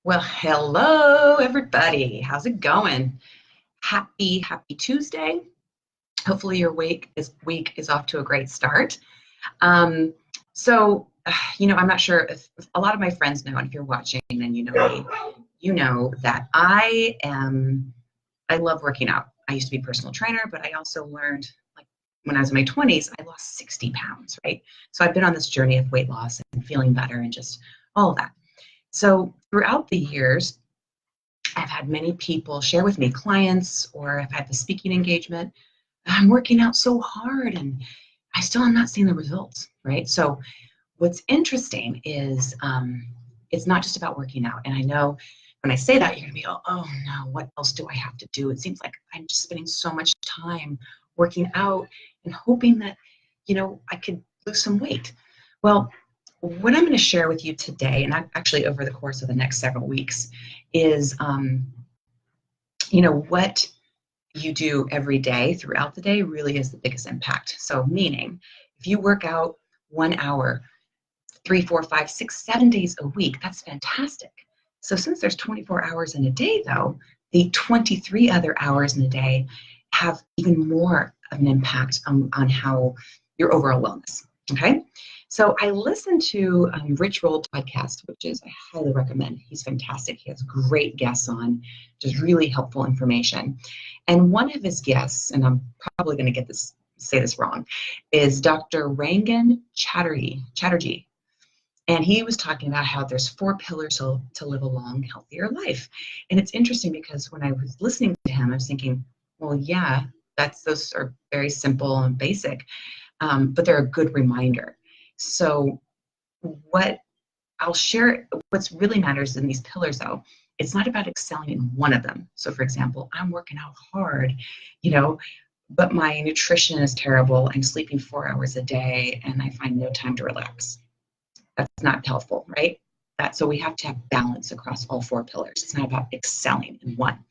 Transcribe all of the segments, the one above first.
Well, hello everybody. How's it going? Happy Tuesday. Hopefully your week is off to a great start. Um, I'm not sure if a lot of my friends know, and if you're watching and you know me, you know that I love working out. I used to be a personal trainer, but I also learned like when I was in my 20s, I lost 60 pounds, right? So I've been on this journey of weight loss and feeling better and just all of that. So throughout the years, I've had many people share with me, clients, or I've had the speaking engagement. I'm working out so hard and I still am not seeing the results, right? So what's interesting is it's not just about working out. And I know when I say that, you're going to be, oh no, what else do I have to do? It seems like I'm just spending so much time working out and hoping that, I could lose some weight. Well, what I'm going to share with you today, and actually over the course of the next several weeks, is what you do every day throughout the day really is the biggest impact. So meaning if you work out 1 hour, 3, 4, 5, 6, 7 days a week, that's fantastic. So since there's 24 hours in a day though, the 23 other hours in a day have even more of an impact on how your overall wellness. Okay. So I listened to Rich Roll podcast, which is I highly recommend. He's fantastic. He has great guests on, just really helpful information. And one of his guests, and I'm probably going to say this wrong, is Dr. Rangan Chatterjee. And he was talking about how there's 4 pillars to live a long, healthier life. And it's interesting because when I was listening to him, I was thinking, well, yeah, those are very simple and basic, but they're a good reminder. So what I'll share, what's really matters in these pillars though, it's not about excelling in one of them. So for example, I'm working out hard, but my nutrition is terrible. I'm sleeping 4 hours a day and I find no time to relax. That's not helpful, right? So we have to have balance across all 4 pillars. It's not about excelling in one.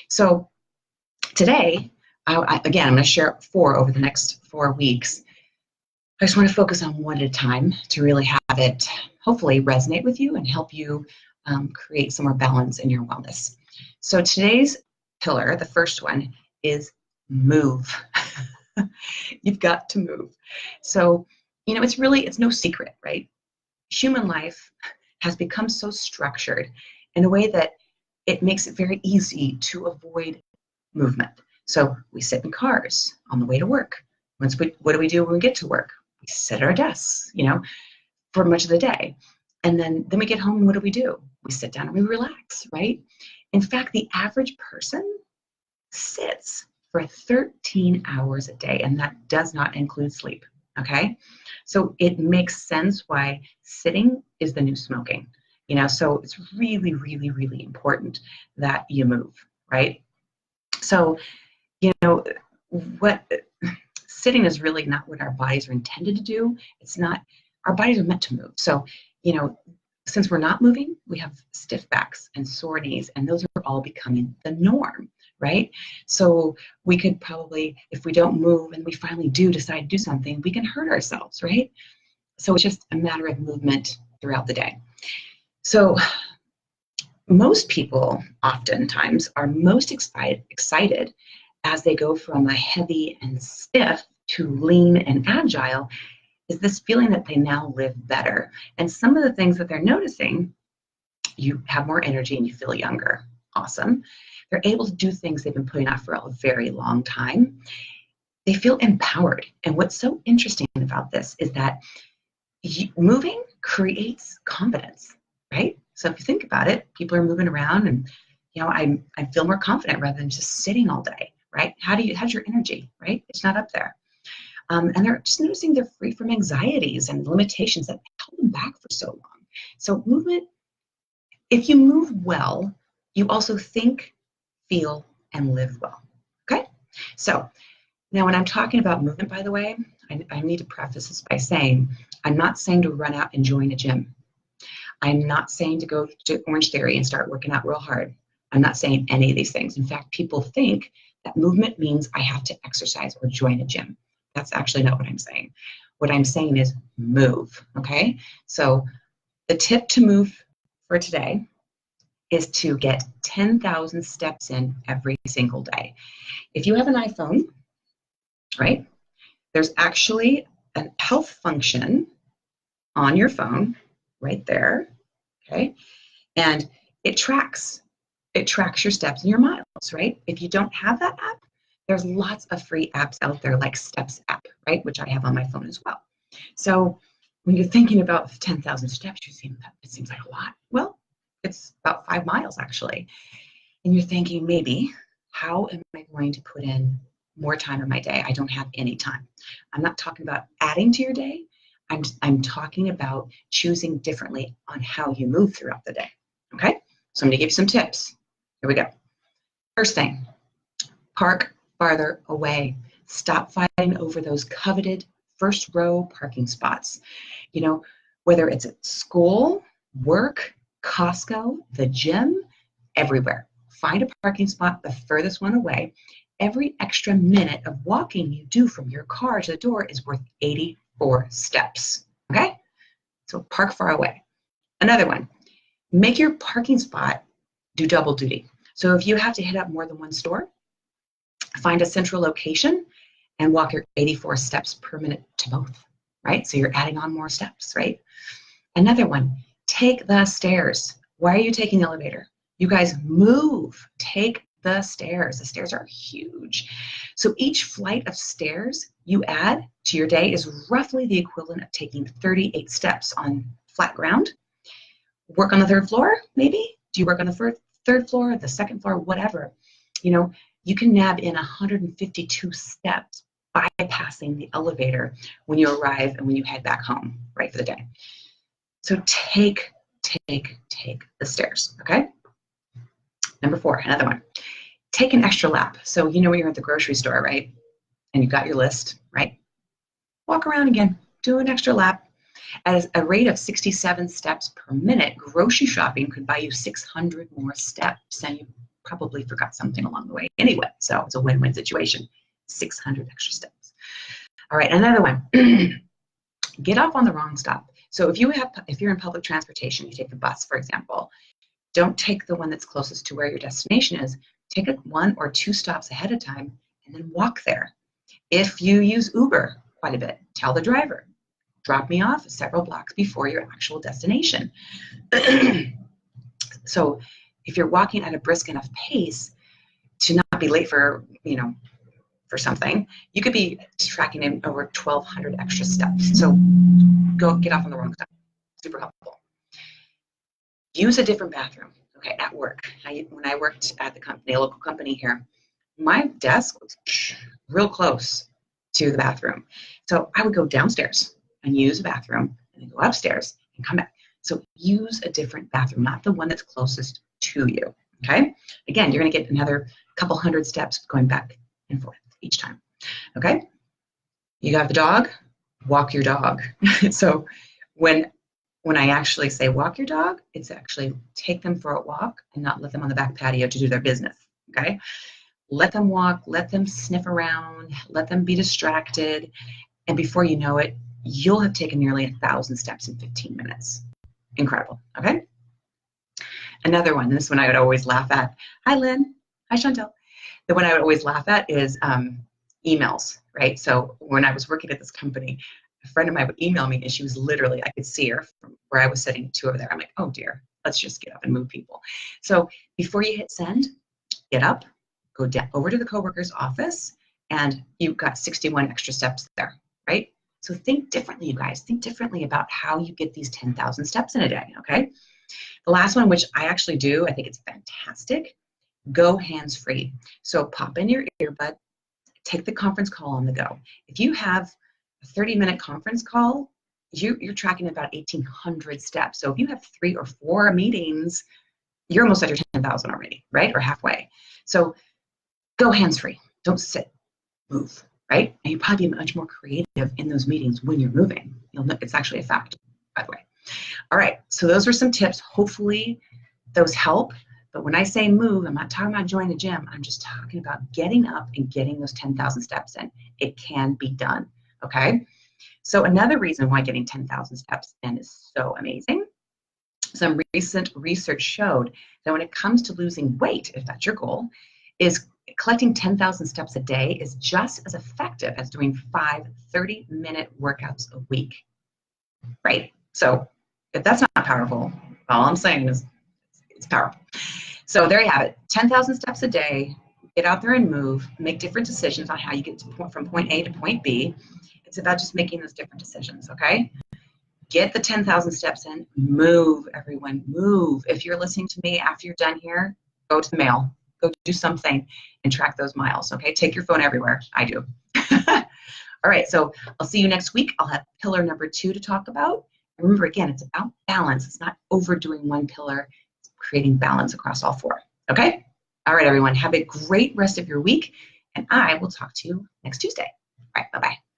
So today, again, I'm going to share 4 over the next 4 weeks. I just want to focus on one at a time to really have it hopefully resonate with you and help you create some more balance in your wellness. So today's pillar, the first one, is move. You've got to move. So, it's no secret, right? Human life has become so structured in a way that it makes it very easy to avoid movement. So we sit in cars on the way to work. What do we do when we get to work? We sit at our desks, for much of the day. And then we get home, what do? We sit down and we relax, right? In fact, the average person sits for 13 hours a day, and that does not include sleep, okay? So it makes sense why sitting is the new smoking, so it's really, really, really important that you move, right? So, what sitting is really not what our bodies are intended to do. It's not, our bodies are meant to move. So, since we're not moving, we have stiff backs and sore knees, and those are all becoming the norm, right? So we could probably, if we don't move and we finally do decide to do something, we can hurt ourselves, right? So it's just a matter of movement throughout the day. So most people oftentimes are most excited as they go from a heavy and stiff to lean and agile, is this feeling that they now live better. And some of the things that they're noticing, you have more energy and you feel younger. Awesome. They're able to do things they've been putting off for a very long time. They feel empowered. And what's so interesting about this is that moving creates confidence, right? So if you think about it, people are moving around and, I feel more confident rather than just sitting all day, right? How's your energy, right? It's not up there. And they're just noticing they're free from anxieties and limitations that held them back for so long. So movement, if you move well, you also think, feel, and live well, okay? So now when I'm talking about movement, by the way, I need to preface this by saying, I'm not saying to run out and join a gym. I'm not saying to go to Orange Theory and start working out real hard. I'm not saying any of these things. In fact, people think that movement means I have to exercise or join a gym. That's actually not what I'm saying. What I'm saying is move, okay? So the tip to move for today is to get 10,000 steps in every single day. If you have an iPhone, right, there's actually a health function on your phone right there, okay? And it tracks your steps and your miles, right? If you don't have that app, there's lots of free apps out there like Steps app, right, which I have on my phone as well. So when you're thinking about 10,000 steps, it seems like a lot. Well, it's about 5 miles actually. And you're thinking, maybe, how am I going to put in more time in my day? I don't have any time. I'm not talking about adding to your day. I'm talking about choosing differently on how you move throughout the day. Okay? So I'm going to give you some tips. Here we go. First thing, park farther away. Stop fighting over those coveted first row parking spots. You know, whether it's at school, work, Costco, the gym, everywhere. Find a parking spot, the furthest one away. Every extra minute of walking you do from your car to the door is worth 84 steps. Okay? So park far away. Another one, make your parking spot do double duty. So if you have to hit up more than one store, find a central location and walk your 84 steps per minute to both, right? So you're adding on more steps, right? Another one, take the stairs. Why are you taking the elevator? You guys move, take the stairs. The stairs are huge. So each flight of stairs you add to your day is roughly the equivalent of taking 38 steps on flat ground. Work on the third floor, maybe? Do you work on the third floor, the second floor, whatever? You know, you can nab in 152 steps bypassing the elevator when you arrive and when you head back home, right, for the day. So take the stairs, okay? Number 4, another one. Take an extra lap. So you know when you're at the grocery store, right? And you've got your list, right? Walk around again, do an extra lap. At a rate of 67 steps per minute, grocery shopping could buy you 600 more steps, and you probably forgot something along the way anyway. So it's a win-win situation. 600 extra steps. All right, another one. Get off on the wrong stop. So if you're in public transportation, you take the bus, for example, don't take the one that's closest to where your destination is. Take it 1 or 2 stops ahead of time and then walk there. If you use Uber quite a bit, tell the driver, drop me off several blocks before your actual destination. So if you're walking at a brisk enough pace to not be late for something, you could be tracking in over 1,200 extra steps. So go get off on the wrong step. Super helpful. Use a different bathroom. Okay, at work. When I worked at the company, a local company here, my desk was real close to the bathroom. So I would go downstairs and use a bathroom and then go upstairs and come back. So use a different bathroom, not the one that's closest to you. Okay? Again, you're going to get another couple hundred steps going back and forth each time. Okay? You got the dog? Walk your dog. So when I actually say walk your dog, it's actually take them for a walk and not let them on the back patio to do their business, okay? Let them walk, let them sniff around, let them be distracted, and before you know it, you'll have taken nearly 1,000 steps in 15 minutes. Incredible, okay? Another one, this one I would always laugh at. Hi, Lynn. Hi, Chantel. The one I would always laugh at is emails, right? So when I was working at this company, a friend of mine would email me and she was literally, I could see her from where I was sitting 2 over there. I'm like, oh dear, let's just get up and move people. So before you hit send, get up, go down over to the coworker's office, and you've got 61 extra steps there, right? So think differently, you guys. Think differently about how you get these 10,000 steps in a day, okay? The last one, which I actually do, I think it's fantastic, go hands-free. So pop in your earbud, take the conference call on the go. If you have a 30-minute conference call, you're tracking about 1,800 steps. So if you have 3 or 4 meetings, you're almost at your 10,000 already, right? Or halfway. So go hands-free. Don't sit, move, right? And you'll probably be much more creative in those meetings when you're moving. You'll know it's actually a fact, by the way. All right, so those were some tips. Hopefully those help. But when I say move, I'm not talking about joining the gym. I'm just talking about getting up and getting those 10,000 steps in. It can be done. Okay, so another reason why getting 10,000 steps in is so amazing. some recent research showed that when it comes to losing weight, if that's your goal, is collecting 10,000 steps a day is just as effective as doing 5 30-minute workouts a week, right? So if that's not powerful, all I'm saying is it's powerful. So there you have it, 10,000 steps a day, get out there and move, make different decisions on how you get from point A to point B. It's about just making those different decisions, okay? Get the 10,000 steps in, move, everyone, move. If you're listening to me after you're done here, go to the mail, go do something and track those miles, okay? Take your phone everywhere, I do. All right, so I'll see you next week. I'll have pillar number 2 to talk about. Remember, again, it's about balance. It's not overdoing one pillar, it's creating balance across all 4, okay? All right, everyone, have a great rest of your week, and I will talk to you next Tuesday. All right, bye-bye.